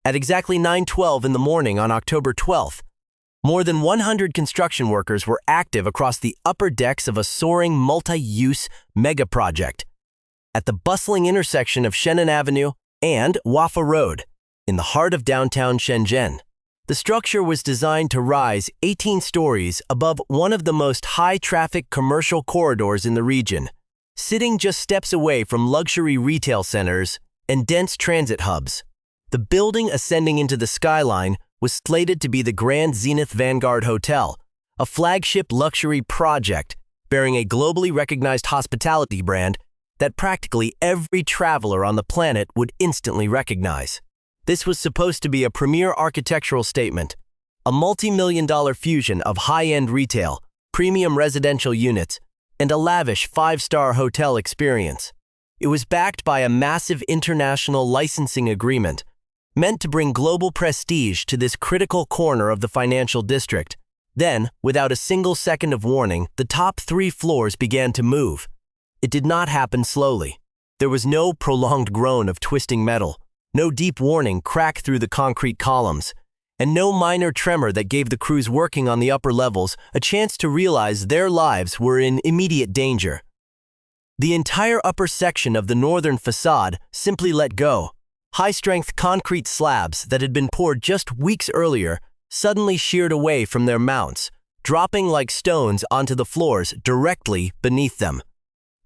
At exactly 9:12 in the morning on October 12th, more than 100 construction workers were active across the upper decks of a soaring multi-use mega project at the bustling intersection of Shenzhen Avenue and Wafa Road in the heart of downtown Shenzhen. The structure was designed to rise 18 stories above one of the most high-traffic commercial corridors in the region, sitting just steps away from luxury retail centers and dense transit hubs. The building ascending into the skyline was slated to be the Grand Zenith Vanguard Hotel, a flagship luxury project bearing a globally recognized hospitality brand that practically every traveler on the planet would instantly recognize. This was supposed to be a premier architectural statement, a multi-million-dollar fusion of high-end retail, premium residential units, and a lavish five-star hotel experience. It was backed by a massive international licensing agreement, meant to bring global prestige to this critical corner of the financial district. Then, without a single second of warning, the top 3 floors began to move. It did not happen slowly. There was no prolonged groan of twisting metal, no deep warning crack through the concrete columns, and no minor tremor that gave the crews working on the upper levels a chance to realize their lives were in immediate danger. The entire upper section of the northern facade simply let go. High-strength concrete slabs that had been poured just weeks earlier suddenly sheared away from their mounts, dropping like stones onto the floors directly beneath them.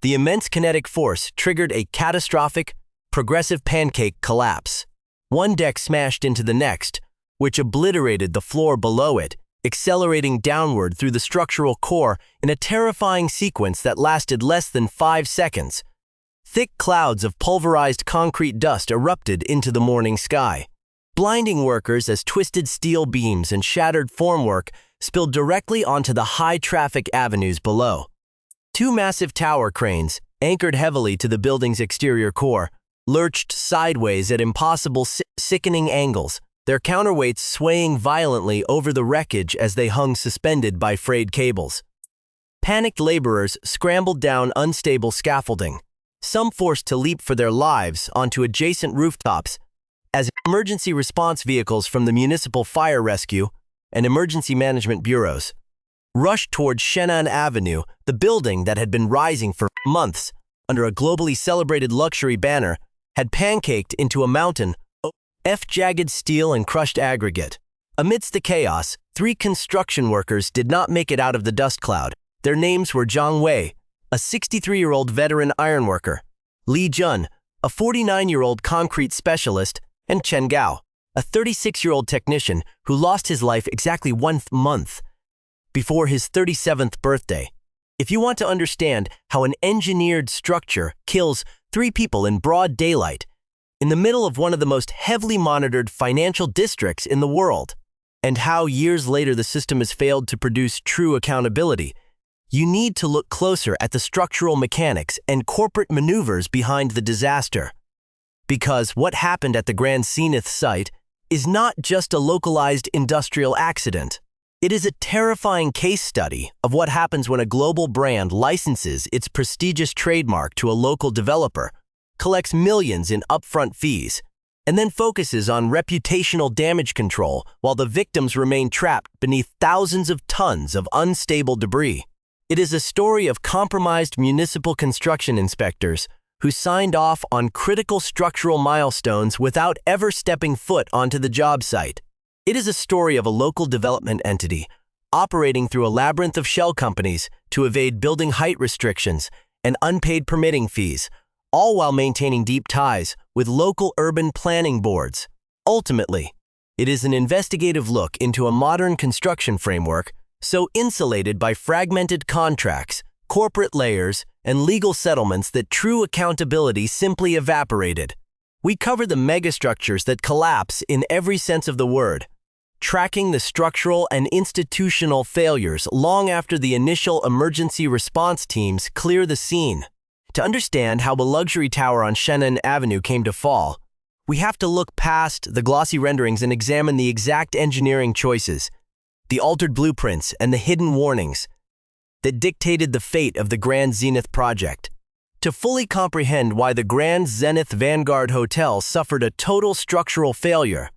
The immense kinetic force triggered a catastrophic, progressive pancake collapse. One deck smashed into the next, which obliterated the floor below it, accelerating downward through the structural core in a terrifying sequence that lasted less than 5 seconds. Thick clouds of pulverized concrete dust erupted into the morning sky, blinding workers as twisted steel beams and shattered formwork spilled directly onto the high-traffic avenues below. 2 massive tower cranes, anchored heavily to the building's exterior core, lurched sideways at impossible, sickening angles, their counterweights swaying violently over the wreckage as they hung suspended by frayed cables. Panicked laborers scrambled down unstable scaffolding, some forced to leap for their lives onto adjacent rooftops, as emergency response vehicles from the municipal fire rescue and emergency management bureaus rushed towards Shenzhen Avenue. The building that had been rising for months under a globally celebrated luxury banner had pancaked into a mountain of jagged steel and crushed aggregate. Amidst the chaos, 3 construction workers did not make it out of the dust cloud. Their names were Zhang Wei, a 63-year-old veteran ironworker, Li Jun, a 49-year-old concrete specialist, and Chen Gao, a 36-year-old technician who lost his life exactly 1 month before his 37th birthday. If you want to understand how an engineered structure kills 3 people in broad daylight, in the middle of one of the most heavily monitored financial districts in the world, and how years later the system has failed to produce true accountability, you need to look closer at the structural mechanics and corporate maneuvers behind the disaster. Because what happened at the Grand Zenith site is not just a localized industrial accident. It is a terrifying case study of what happens when a global brand licenses its prestigious trademark to a local developer, collects millions in upfront fees, and then focuses on reputational damage control while the victims remain trapped beneath thousands of tons of unstable debris. It is a story of compromised municipal construction inspectors who signed off on critical structural milestones without ever stepping foot onto the job site. It is a story of a local development entity operating through a labyrinth of shell companies to evade building height restrictions and unpaid permitting fees, all while maintaining deep ties with local urban planning boards. Ultimately, it is an investigative look into a modern construction framework so insulated by fragmented contracts, corporate layers, and legal settlements that true accountability simply evaporated. We cover the megastructures that collapse in every sense of the word, tracking the structural and institutional failures long after the initial emergency response teams clear the scene. To understand how the luxury tower on Shenzhen Avenue came to fall, we have to look past the glossy renderings and examine the exact engineering choices, the altered blueprints, and the hidden warnings that dictated the fate of the Grand Zenith project. To fully comprehend why the Grand Zenith Vanguard Hotel suffered a total structural failure,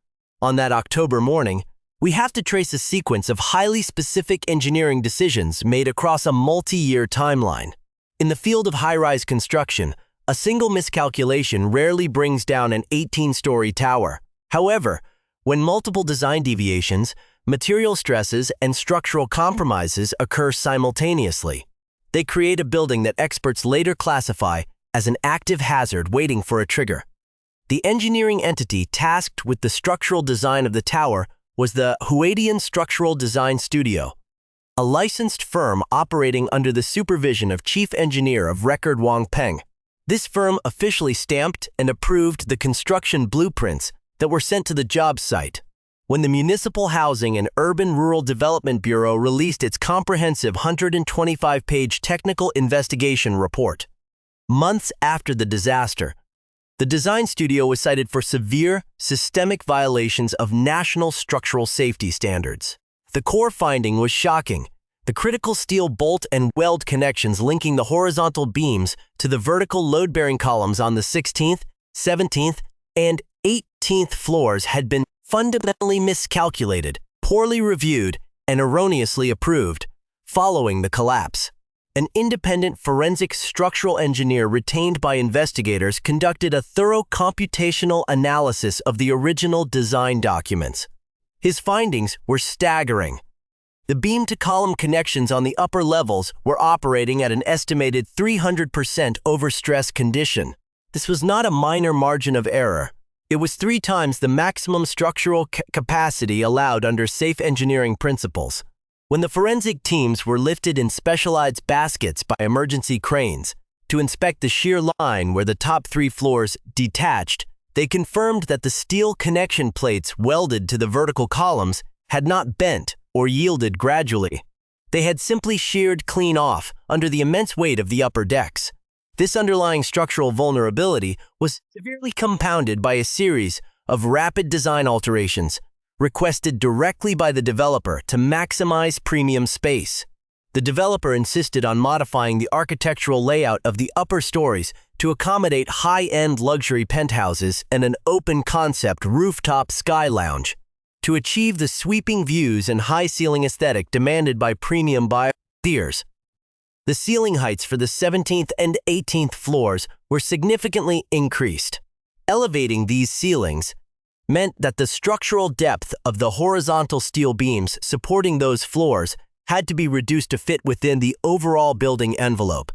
On that October morning, we have to trace a sequence of highly specific engineering decisions made across a multi-year timeline. In the field of high-rise construction, a single miscalculation rarely brings down an 18-story tower. However, when multiple design deviations, material stresses, and structural compromises occur simultaneously, they create a building that experts later classify as an active hazard waiting for a trigger. The engineering entity tasked with the structural design of the tower was the Huadian Structural Design Studio, a licensed firm operating under the supervision of Chief Engineer of Record Wang Peng. This firm officially stamped and approved the construction blueprints that were sent to the job site. When the Municipal Housing and Urban Rural Development Bureau released its comprehensive 125-page technical investigation report, months after the disaster, the design studio was cited for severe, systemic violations of national structural safety standards. The core finding was shocking. The critical steel bolt and weld connections linking the horizontal beams to the vertical load-bearing columns on the 16th, 17th, and 18th floors had been fundamentally miscalculated, poorly reviewed, and erroneously approved. Following the collapse, an independent forensic structural engineer retained by investigators conducted a thorough computational analysis of the original design documents. His findings were staggering. The beam-to-column connections on the upper levels were operating at an estimated 300% overstress condition. This was not a minor margin of error. It was 3 times the maximum structural capacity allowed under safe engineering principles. When the forensic teams were lifted in specialized baskets by emergency cranes to inspect the shear line where the top 3 floors detached, they confirmed that the steel connection plates welded to the vertical columns had not bent or yielded gradually. They had simply sheared clean off under the immense weight of the upper decks. This underlying structural vulnerability was severely compounded by a series of rapid design alterations requested directly by the developer to maximize premium space. The developer insisted on modifying the architectural layout of the upper stories to accommodate high-end luxury penthouses and an open-concept rooftop sky lounge to achieve the sweeping views and high-ceiling aesthetic demanded by premium buyers. The ceiling heights for the 17th and 18th floors were significantly increased. Elevating these ceilings meant that the structural depth of the horizontal steel beams supporting those floors had to be reduced to fit within the overall building envelope.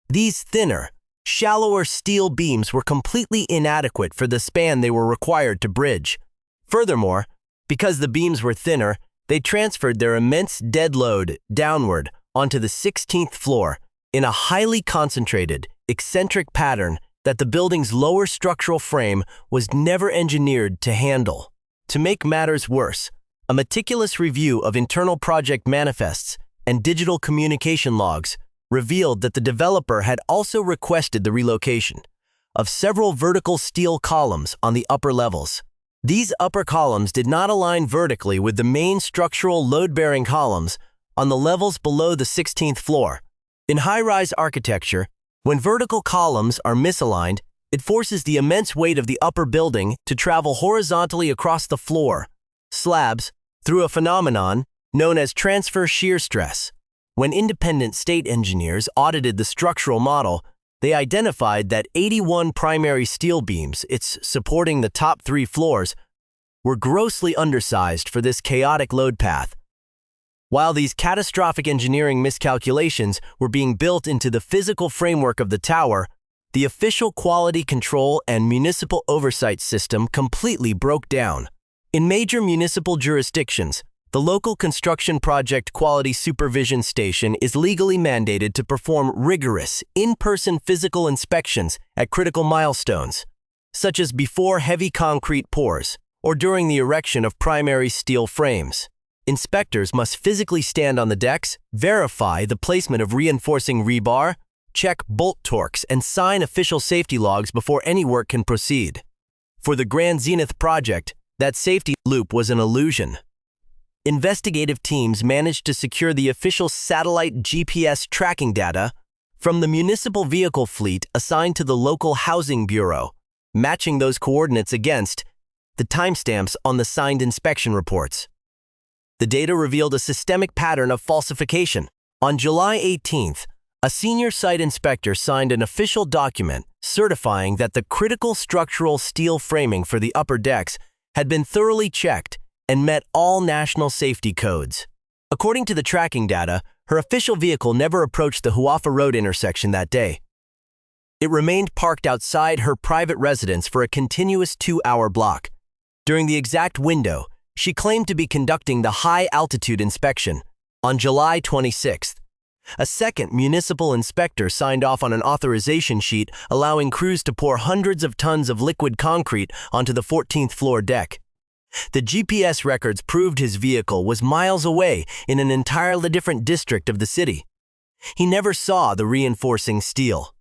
These thinner, shallower steel beams were completely inadequate for the span they were required to bridge. Furthermore, because the beams were thinner, they transferred their immense dead load downward onto the 16th floor in a highly concentrated, eccentric pattern that the building's lower structural frame was never engineered to handle. To make matters worse, a meticulous review of internal project manifests and digital communication logs revealed that the developer had also requested the relocation of several vertical steel columns on the upper levels. These upper columns did not align vertically with the main structural load-bearing columns on the levels below the 16th floor. In high-rise architecture, when vertical columns are misaligned, it forces the immense weight of the upper building to travel horizontally across the floor, slabs, through a phenomenon known as transfer shear stress. When independent state engineers audited the structural model, they identified that 81 primary steel beams, supporting the top 3 floors, were grossly undersized for this chaotic load path. While these catastrophic engineering miscalculations were being built into the physical framework of the tower, the official quality control and municipal oversight system completely broke down. In major municipal jurisdictions, the local construction project quality supervision station is legally mandated to perform rigorous, in-person physical inspections at critical milestones, such as before heavy concrete pours or during the erection of primary steel frames. Inspectors must physically stand on the decks, verify the placement of reinforcing rebar, check bolt torques, and sign official safety logs before any work can proceed. For the Grand Zenith project, that safety loop was an illusion. Investigative teams managed to secure the official satellite GPS tracking data from the municipal vehicle fleet assigned to the local housing bureau, matching those coordinates against the timestamps on the signed inspection reports. The data revealed a systemic pattern of falsification. On July 18th, a senior site inspector signed an official document certifying that the critical structural steel framing for the upper decks had been thoroughly checked and met all national safety codes. According to the tracking data, her official vehicle never approached the Huafa Road intersection that day. It remained parked outside her private residence for a continuous 2-hour block. During the exact window, she claimed to be conducting the high-altitude inspection. On July 26th, a second municipal inspector signed off on an authorization sheet allowing crews to pour hundreds of tons of liquid concrete onto the 14th floor deck. The GPS records proved his vehicle was miles away in an entirely different district of the city. He never saw the reinforcing steel.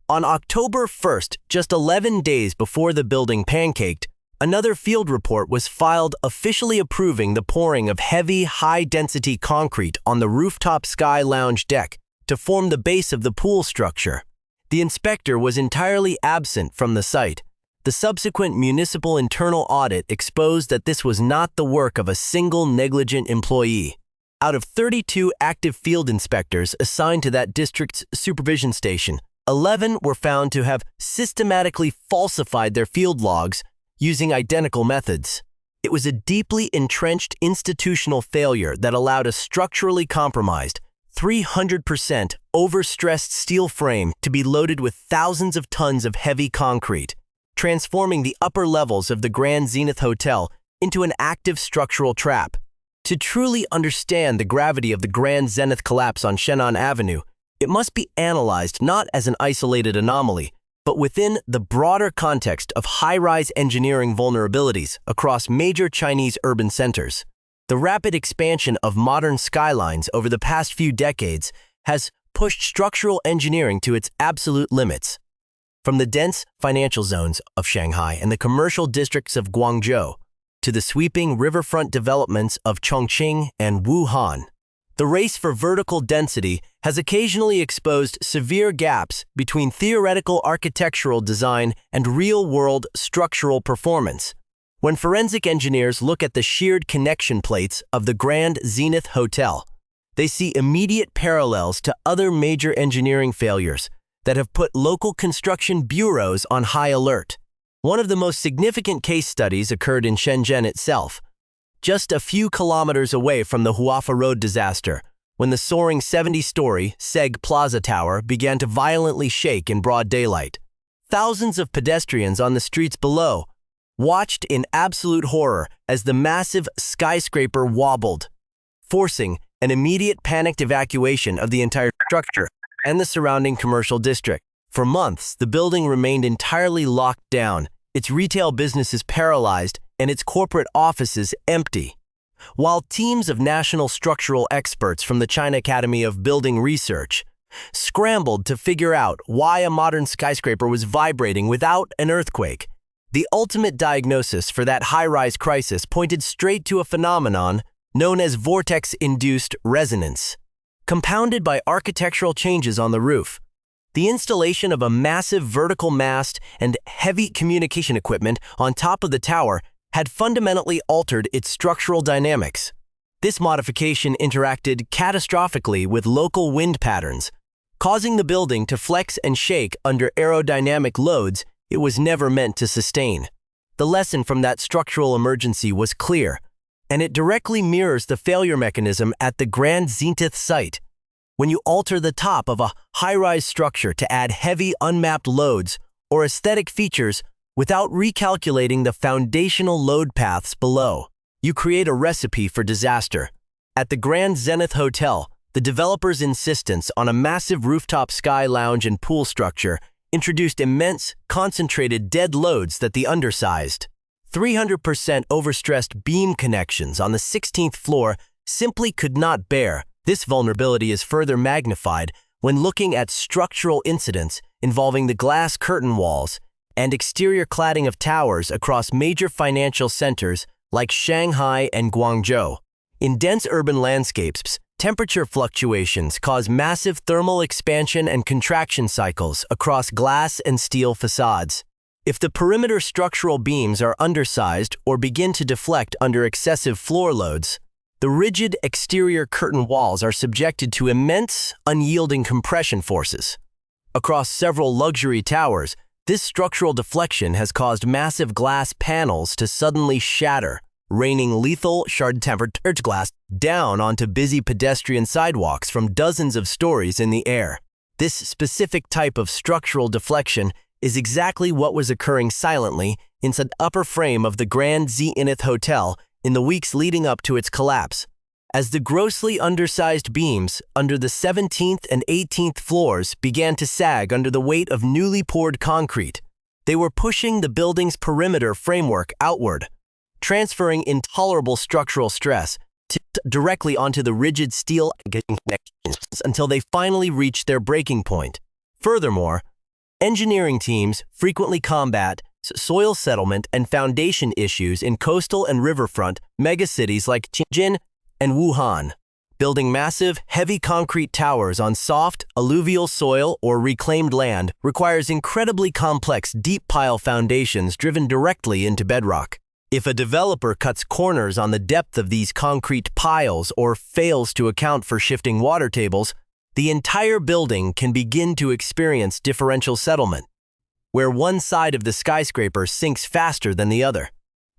On October 1st, just 11 days before the building pancaked, another field report was filed officially approving the pouring of heavy, high-density concrete on the rooftop sky lounge deck to form the base of the pool structure. The inspector was entirely absent from the site. The subsequent municipal internal audit exposed that this was not the work of a single negligent employee. Out of 32 active field inspectors assigned to that district's supervision station, 11 were found to have systematically falsified their field logs using identical methods. It was a deeply entrenched institutional failure that allowed a structurally compromised, 300% overstressed steel frame to be loaded with thousands of tons of heavy concrete, transforming the upper levels of the Grand Zenith Hotel into an active structural trap. To truly understand the gravity of the Grand Zenith collapse on Shenzhen Avenue, it must be analyzed not as an isolated anomaly, but within the broader context of high-rise engineering vulnerabilities across major Chinese urban centers. The rapid expansion of modern skylines over the past few decades has pushed structural engineering to its absolute limits. From the dense financial zones of Shanghai and the commercial districts of Guangzhou to the sweeping riverfront developments of Chongqing and Wuhan, the race for vertical density has occasionally exposed severe gaps between theoretical architectural design and real-world structural performance. When forensic engineers look at the sheared connection plates of the Grand Zenith Hotel, they see immediate parallels to other major engineering failures that have put local construction bureaus on high alert. One of the most significant case studies occurred in Shenzhen itself, just a few kilometers away from the Huafa Road disaster, when the soaring 70-story Seg Plaza Tower began to violently shake in broad daylight. Thousands of pedestrians on the streets below watched in absolute horror as the massive skyscraper wobbled, forcing an immediate panicked evacuation of the entire structure and the surrounding commercial district. For months, the building remained entirely locked down, its retail businesses paralyzed, and its corporate offices empty. While teams of national structural experts from the China Academy of Building Research scrambled to figure out why a modern skyscraper was vibrating without an earthquake, the ultimate diagnosis for that high-rise crisis pointed straight to a phenomenon known as vortex-induced resonance. Compounded by architectural changes on the roof, the installation of a massive vertical mast and heavy communication equipment on top of the tower had fundamentally altered its structural dynamics. This modification interacted catastrophically with local wind patterns, causing the building to flex and shake under aerodynamic loads it was never meant to sustain. The lesson from that structural emergency was clear, and it directly mirrors the failure mechanism at the Grand Zenith site. When you alter the top of a high-rise structure to add heavy unmapped loads or aesthetic features without recalculating the foundational load paths below, you create a recipe for disaster. At the Grand Zenith Hotel, the developer's insistence on a massive rooftop sky lounge and pool structure introduced immense, concentrated dead loads that the undersized, 300% overstressed beam connections on the 16th floor simply could not bear. This vulnerability is further magnified when looking at structural incidents involving the glass curtain walls and exterior cladding of towers across major financial centers like Shanghai and Guangzhou. In dense urban landscapes, temperature fluctuations cause massive thermal expansion and contraction cycles across glass and steel facades. If the perimeter structural beams are undersized or begin to deflect under excessive floor loads, the rigid exterior curtain walls are subjected to immense, unyielding compression forces. Across several luxury towers, this structural deflection has caused massive glass panels to suddenly shatter, raining lethal shard-tempered glass down onto busy pedestrian sidewalks from dozens of stories in the air. This specific type of structural deflection is exactly what was occurring silently inside the upper frame of the Grand Zenith Hotel in the weeks leading up to its collapse. As the grossly undersized beams under the 17th and 18th floors began to sag under the weight of newly poured concrete, they were pushing the building's perimeter framework outward, transferring intolerable structural stress directly onto the rigid steel connections until they finally reached their breaking point. Furthermore, engineering teams frequently combat soil settlement and foundation issues in coastal and riverfront megacities like Shenzhen and Wuhan. Building massive, heavy concrete towers on soft, alluvial soil or reclaimed land requires incredibly complex deep pile foundations driven directly into bedrock. If a developer cuts corners on the depth of these concrete piles or fails to account for shifting water tables, the entire building can begin to experience differential settlement, where one side of the skyscraper sinks faster than the other.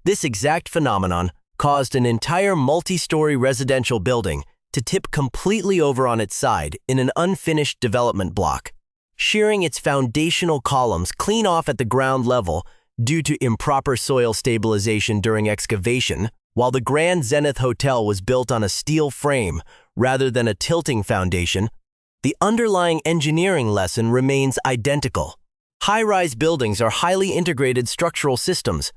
This exact phenomenon caused an entire multi-story residential building to tip completely over on its side in an unfinished development block, shearing its foundational columns clean off at the ground level due to improper soil stabilization during excavation. While the Grand Zenith Hotel was built on a steel frame rather than a tilting foundation, the underlying engineering lesson remains identical. High-rise buildings are highly integrated structural systems.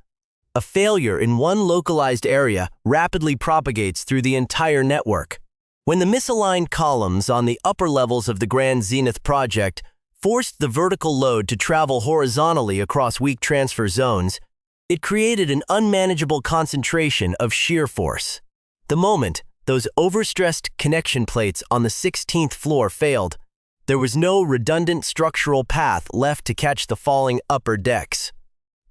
A failure in one localized area rapidly propagates through the entire network. When the misaligned columns on the upper levels of the Grand Zenith project forced the vertical load to travel horizontally across weak transfer zones, it created an unmanageable concentration of shear force. The moment those overstressed connection plates on the 16th floor failed, there was no redundant structural path left to catch the falling upper decks.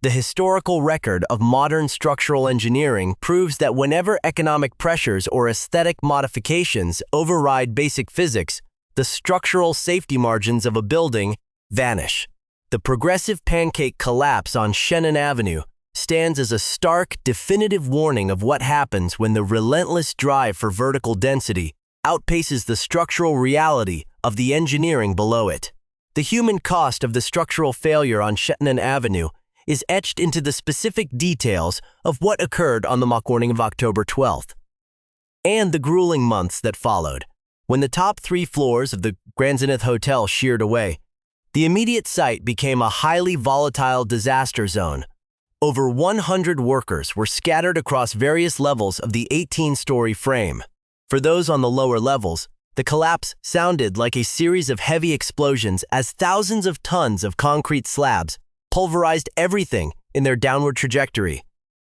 The historical record of modern structural engineering proves that whenever economic pressures or aesthetic modifications override basic physics, the structural safety margins of a building vanish. The progressive pancake collapse on Shenzhen Avenue stands as a stark, definitive warning of what happens when the relentless drive for vertical density outpaces the structural reality of the engineering below it. The human cost of the structural failure on Shenzhen Avenue is etched into the specific details of what occurred on the morning of October 12th, and the grueling months that followed. When the top 3 floors of the Grand Zenith Hotel sheared away, the immediate site became a highly volatile disaster zone. Over 100 workers were scattered across various levels of the 18-story frame. For those on the lower levels, the collapse sounded like a series of heavy explosions as thousands of tons of concrete slabs pulverized everything in their downward trajectory.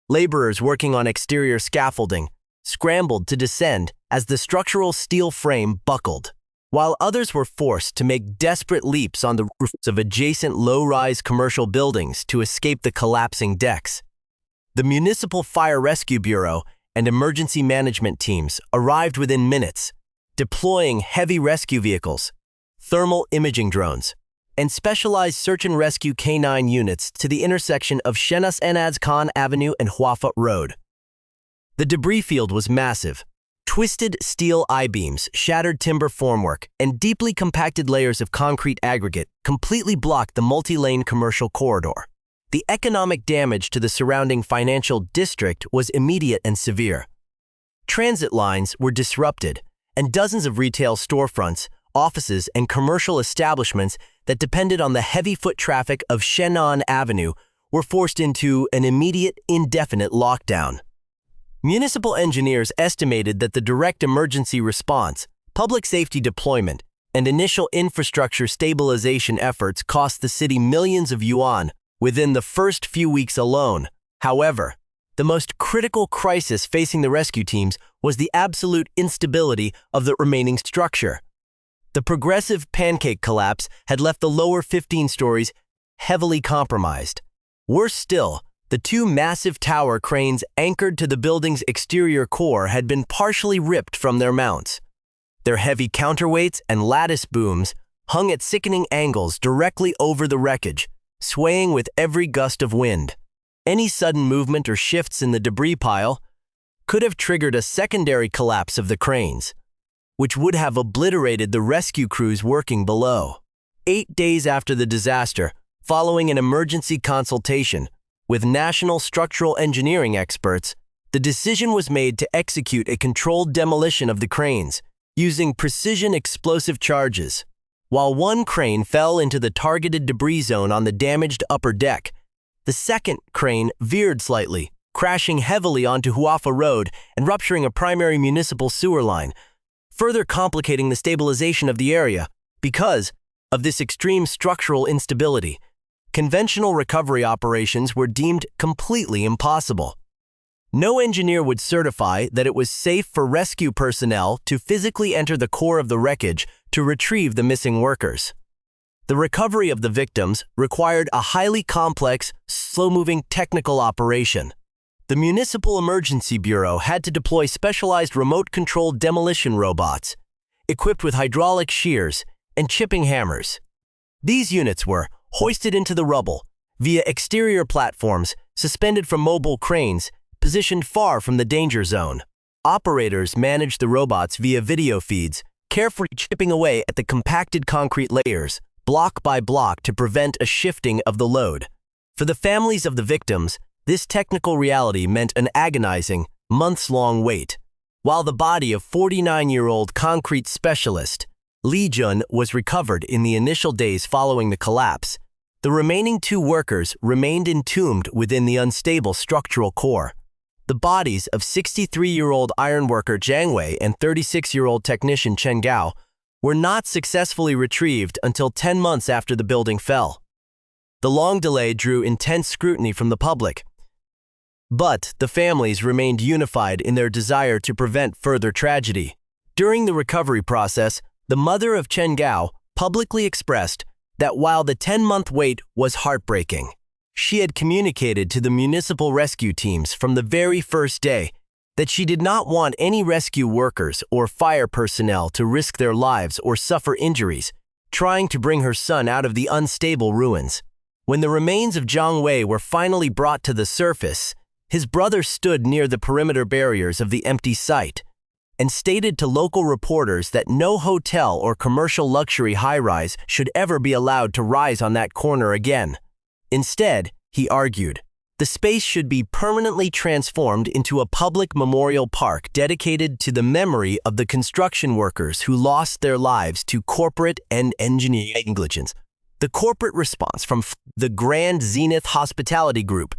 Laborers working on exterior scaffolding scrambled to descend as the structural steel frame buckled, while others were forced to make desperate leaps on the roofs of adjacent low-rise commercial buildings to escape the collapsing decks. The Municipal Fire Rescue Bureau and emergency management teams arrived within minutes, deploying heavy rescue vehicles, thermal imaging drones, and specialized search and rescue K9 units to the intersection of Shenzhen Khan Avenue and Huafa Road. The debris field was massive. Twisted steel I-beams, shattered timber formwork, and deeply compacted layers of concrete aggregate completely blocked the multi-lane commercial corridor. The economic damage to the surrounding financial district was immediate and severe. Transit lines were disrupted, and dozens of retail storefronts, offices, and commercial establishments that depended on the heavy foot traffic of Shenzhen Avenue were forced into an immediate, indefinite lockdown. Municipal engineers estimated that the direct emergency response, public safety deployment, and initial infrastructure stabilization efforts cost the city millions of yuan within the first few weeks alone. However, the most critical crisis facing the rescue teams was the absolute instability of the remaining structure. The progressive pancake collapse had left the lower 15 stories heavily compromised. Worse still, the two massive tower cranes anchored to the building's exterior core had been partially ripped from their mounts. Their heavy counterweights and lattice booms hung at sickening angles directly over the wreckage, swaying with every gust of wind. Any sudden movement or shifts in the debris pile could have triggered a secondary collapse of the cranes, which would have obliterated the rescue crews working below. 8 days after the disaster, following an emergency consultation with national structural engineering experts, the decision was made to execute a controlled demolition of the cranes using precision explosive charges. While one crane fell into the targeted debris zone on the damaged upper deck, the second crane veered slightly, crashing heavily onto Huafa Road and rupturing a primary municipal sewer line, further complicating the stabilization of the area. Because of this extreme structural instability, conventional recovery operations were deemed completely impossible. No engineer would certify that it was safe for rescue personnel to physically enter the core of the wreckage to retrieve the missing workers. The recovery of the victims required a highly complex, slow-moving technical operation. The Municipal Emergency Bureau had to deploy specialized remote-controlled demolition robots, equipped with hydraulic shears and chipping hammers. These units were hoisted into the rubble via exterior platforms suspended from mobile cranes positioned far from the danger zone. Operators managed the robots via video feeds, carefully chipping away at the compacted concrete layers, block by block, to prevent a shifting of the load. For the families of the victims, this technical reality meant an agonizing, months-long wait. While the body of 49-year-old concrete specialist Li Jun was recovered in the initial days following the collapse, the remaining 2 workers remained entombed within the unstable structural core. The bodies of 63-year-old ironworker Jiang Wei and 36-year-old technician Chen Gao were not successfully retrieved until 10 months after the building fell. The long delay drew intense scrutiny from the public, but the families remained unified in their desire to prevent further tragedy. During the recovery process, the mother of Chen Gao publicly expressed that while the 10-month wait was heartbreaking, she had communicated to the municipal rescue teams from the very first day that she did not want any rescue workers or fire personnel to risk their lives or suffer injuries trying to bring her son out of the unstable ruins. When the remains of Jiang Wei were finally brought to the surface, his brother stood near the perimeter barriers of the empty site and stated to local reporters that no hotel or commercial luxury high-rise should ever be allowed to rise on that corner again. Instead, he argued, the space should be permanently transformed into a public memorial park dedicated to the memory of the construction workers who lost their lives to corporate and engineering negligence. The corporate response from the Grand Zenith Hospitality Group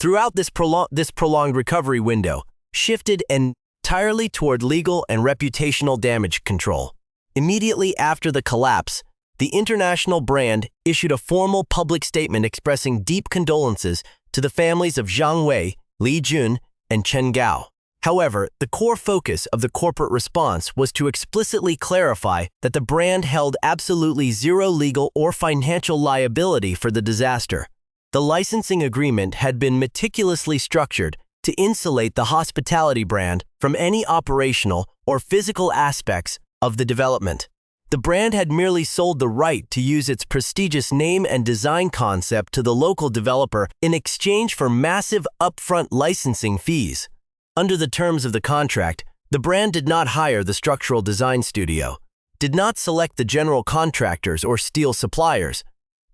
throughout this prolonged recovery window shifted entirely toward legal and reputational damage control. Immediately after the collapse, the international brand issued a formal public statement expressing deep condolences to the families of Jiang Wei, Li Jun, and Chen Gao. However, the core focus of the corporate response was to explicitly clarify that the brand held absolutely zero legal or financial liability for the disaster. The licensing agreement had been meticulously structured to insulate the hospitality brand from any operational or physical aspects of the development. The brand had merely sold the right to use its prestigious name and design concept to the local developer in exchange for massive upfront licensing fees. Under the terms of the contract, the brand did not hire the structural design studio, did not select the general contractors or steel suppliers,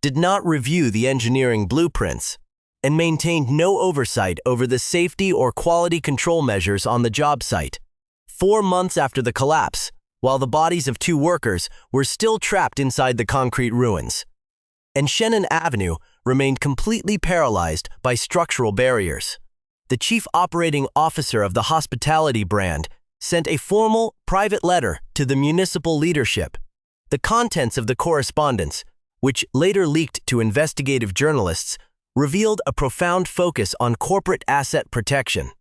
did not review the engineering blueprints, and maintained no oversight over the safety or quality control measures on the job site. 4 months after the collapse, while the bodies of 2 workers were still trapped inside the concrete ruins, and Shannon Avenue remained completely paralyzed by structural barriers, the chief operating officer of the hospitality brand sent a formal, private letter to the municipal leadership. The contents of the correspondence, which later leaked to investigative journalists, revealed a profound focus on corporate asset protection.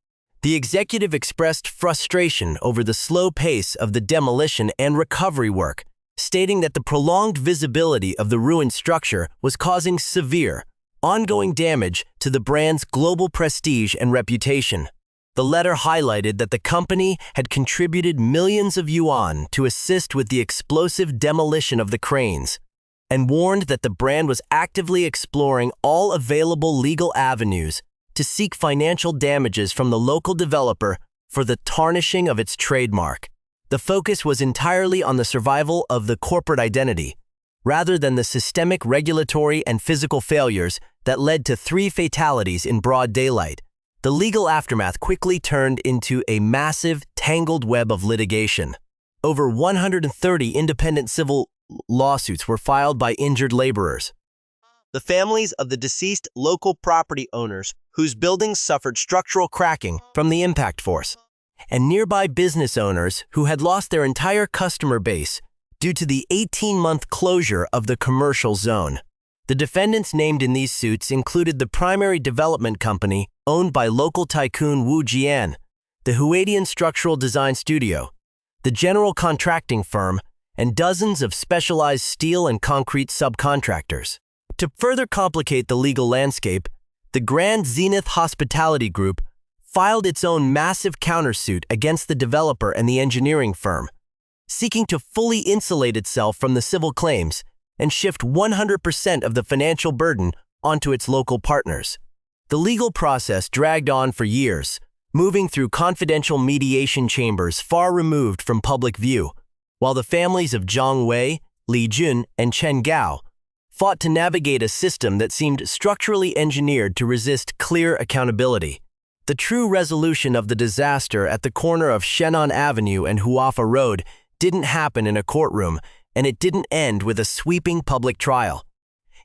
The executive expressed frustration over the slow pace of the demolition and recovery work, stating that the prolonged visibility of the ruined structure was causing severe, ongoing damage to the brand's global prestige and reputation. The letter highlighted that the company had contributed millions of yuan to assist with the explosive demolition of the cranes, and warned that the brand was actively exploring all available legal avenues to seek financial damages from the local developer for the tarnishing of its trademark. The focus was entirely on the survival of the corporate identity, rather than the systemic regulatory and physical failures that led to 3 fatalities in broad daylight. The legal aftermath quickly turned into a massive, tangled web of litigation. Over 130 independent civil lawsuits were filed by injured laborers, the families of the deceased local property owners whose buildings suffered structural cracking from the impact force, and nearby business owners who had lost their entire customer base due to the 18-month closure of the commercial zone. The defendants named in these suits included the primary development company owned by local tycoon Wu Jian, the Huadian Structural Design Studio, the general contracting firm, and dozens of specialized steel and concrete subcontractors. To further complicate the legal landscape, the Grand Zenith Hospitality Group filed its own massive countersuit against the developer and the engineering firm, seeking to fully insulate itself from the civil claims and shift 100% of the financial burden onto its local partners. The legal process dragged on for years, moving through confidential mediation chambers far removed from public view, while the families of Zhang Wei, Li Jun, and Chen Gao fought to navigate a system that seemed structurally engineered to resist clear accountability. The true resolution of the disaster at the corner of Shenan Avenue and Huafa Road didn't happen in a courtroom, and it didn't end with a sweeping public trial.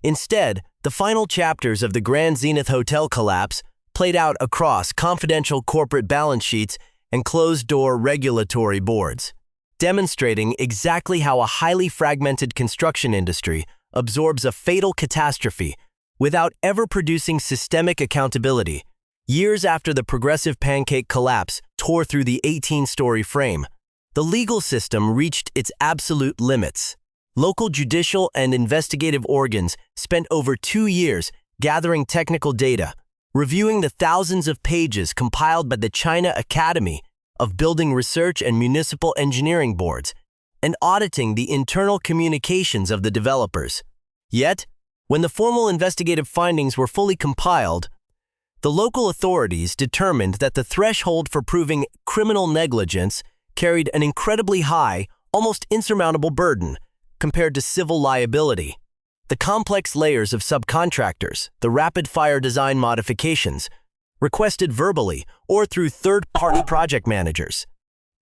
Instead, the final chapters of the Grand Zenith Hotel collapse played out across confidential corporate balance sheets and closed-door regulatory boards, demonstrating exactly how a highly fragmented construction industry absorbs a fatal catastrophe without ever producing systemic accountability. Years after the progressive Pancake collapse tore through the 18-story frame, the legal system reached its absolute limits. Local judicial and investigative organs spent over 2 years gathering technical data, reviewing the thousands of pages compiled by the China Academy of Building Research and Municipal Engineering Boards, and auditing the internal communications of the developers. Yet, when the formal investigative findings were fully compiled, the local authorities determined that the threshold for proving criminal negligence carried an incredibly high, almost insurmountable burden compared to civil liability. The complex layers of subcontractors, the rapid-fire design modifications, requested verbally or through third-party project managers,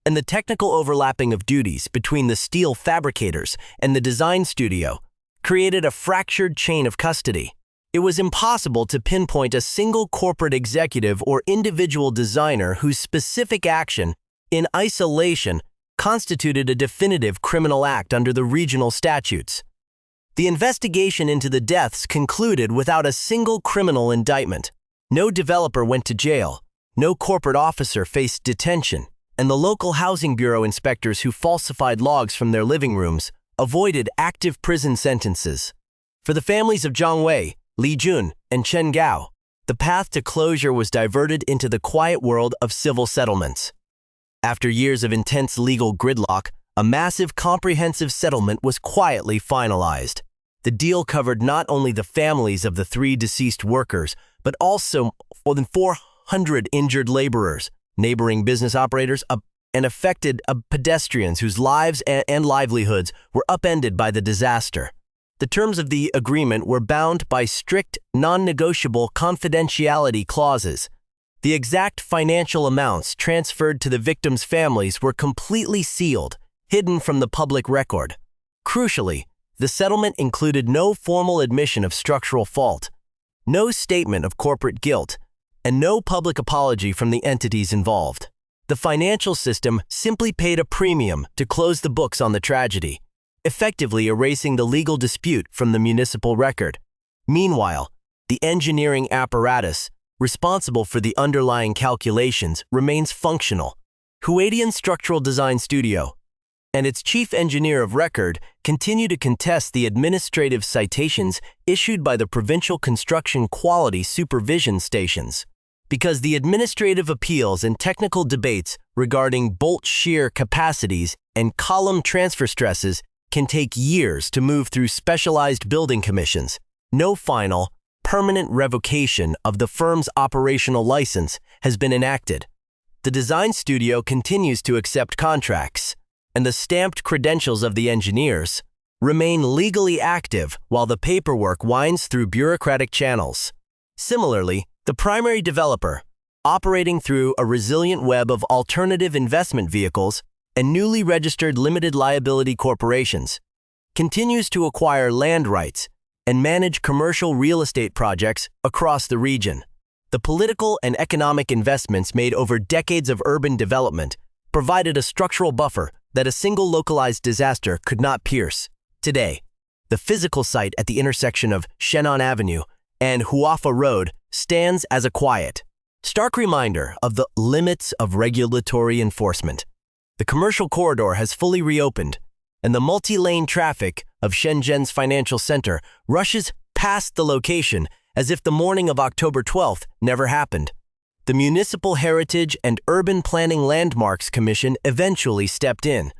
and the technical overlapping of duties between the steel fabricators and the design studio created a fractured chain of custody. It was impossible to pinpoint a single corporate executive or individual designer whose specific action, in isolation, constituted a definitive criminal act under the regional statutes. The investigation into the deaths concluded without a single criminal indictment. No developer went to jail, no corporate officer faced detention, and the local housing bureau inspectors who falsified logs from their living rooms avoided active prison sentences. For the families of Zhang Wei, Li Jun, and Chen Gao, the path to closure was diverted into the quiet world of civil settlements. After years of intense legal gridlock, a massive comprehensive settlement was quietly finalized. The deal covered not only the families of the 3 deceased workers, but also more than 400 injured laborers, neighboring business operators, and affected pedestrians whose lives and livelihoods were upended by the disaster. The terms of the agreement were bound by strict, non-negotiable confidentiality clauses. The exact financial amounts transferred to the victims' families were completely sealed, hidden from the public record. Crucially, the settlement included no formal admission of structural fault, no statement of corporate guilt, and no public apology from the entities involved. The financial system simply paid a premium to close the books on the tragedy, effectively erasing the legal dispute from the municipal record. Meanwhile, the engineering apparatus responsible for the underlying calculations remains functional. Huadian Structural Design Studio, and its chief engineer of record continue to contest the administrative citations issued by the provincial construction quality supervision stations. Because the administrative appeals and technical debates regarding bolt shear capacities and column transfer stresses can take years to move through specialized building commissions, no final, permanent revocation of the firm's operational license has been enacted. The design studio continues to accept contracts, and the stamped credentials of the engineers remain legally active while the paperwork winds through bureaucratic channels. Similarly, the primary developer, operating through a resilient web of alternative investment vehicles and newly registered limited liability corporations, continues to acquire land rights and manage commercial real estate projects across the region. The political and economic investments made over decades of urban development provided a structural buffer that a single localized disaster could not pierce. Today, the physical site at the intersection of Shenzhen Avenue and Huafa Road stands as a quiet, stark reminder of the limits of regulatory enforcement. The commercial corridor has fully reopened, and the multi-lane traffic of Shenzhen's financial center rushes past the location as if the morning of October 12th never happened. The Municipal Heritage and Urban Planning Landmarks Commission eventually stepped in,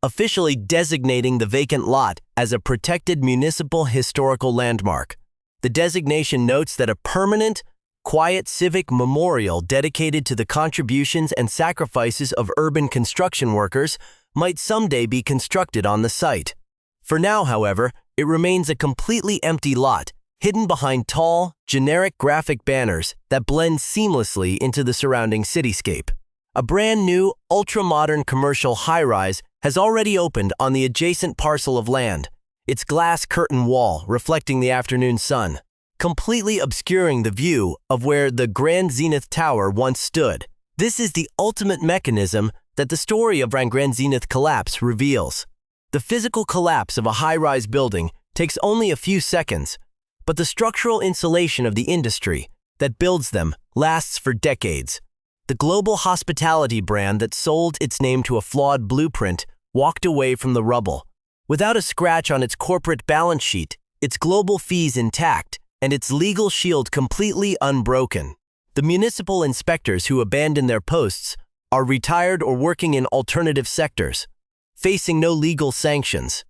officially designating the vacant lot as a protected municipal historical landmark. The designation notes that a permanent, quiet civic memorial dedicated to the contributions and sacrifices of urban construction workers might someday be constructed on the site. For now, however, it remains a completely empty lot, hidden behind tall, generic graphic banners that blend seamlessly into the surrounding cityscape. A brand new, ultra-modern commercial high-rise has already opened on the adjacent parcel of land, its glass curtain wall reflecting the afternoon sun, completely obscuring the view of where the Grand Zenith Tower once stood. This is the ultimate mechanism that the story of Grand Zenith collapse reveals. The physical collapse of a high-rise building takes only a few seconds, but the structural insulation of the industry that builds them lasts for decades. The global hospitality brand that sold its name to a flawed blueprint walked away from the rubble, without a scratch on its corporate balance sheet, its global fees intact, and its legal shield completely unbroken. The municipal inspectors who abandon their posts are retired or working in alternative sectors, facing no legal sanctions.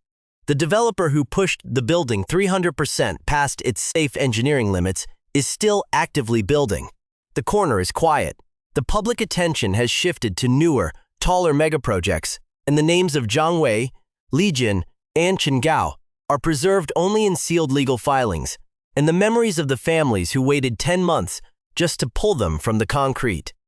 The developer who pushed the building 300% past its safe engineering limits is still actively building. The corner is quiet. The public attention has shifted to newer, taller megaprojects, and the names of Zhangwei, Lijin, and Qingao are preserved only in sealed legal filings, and the memories of the families who waited 10 months just to pull them from the concrete.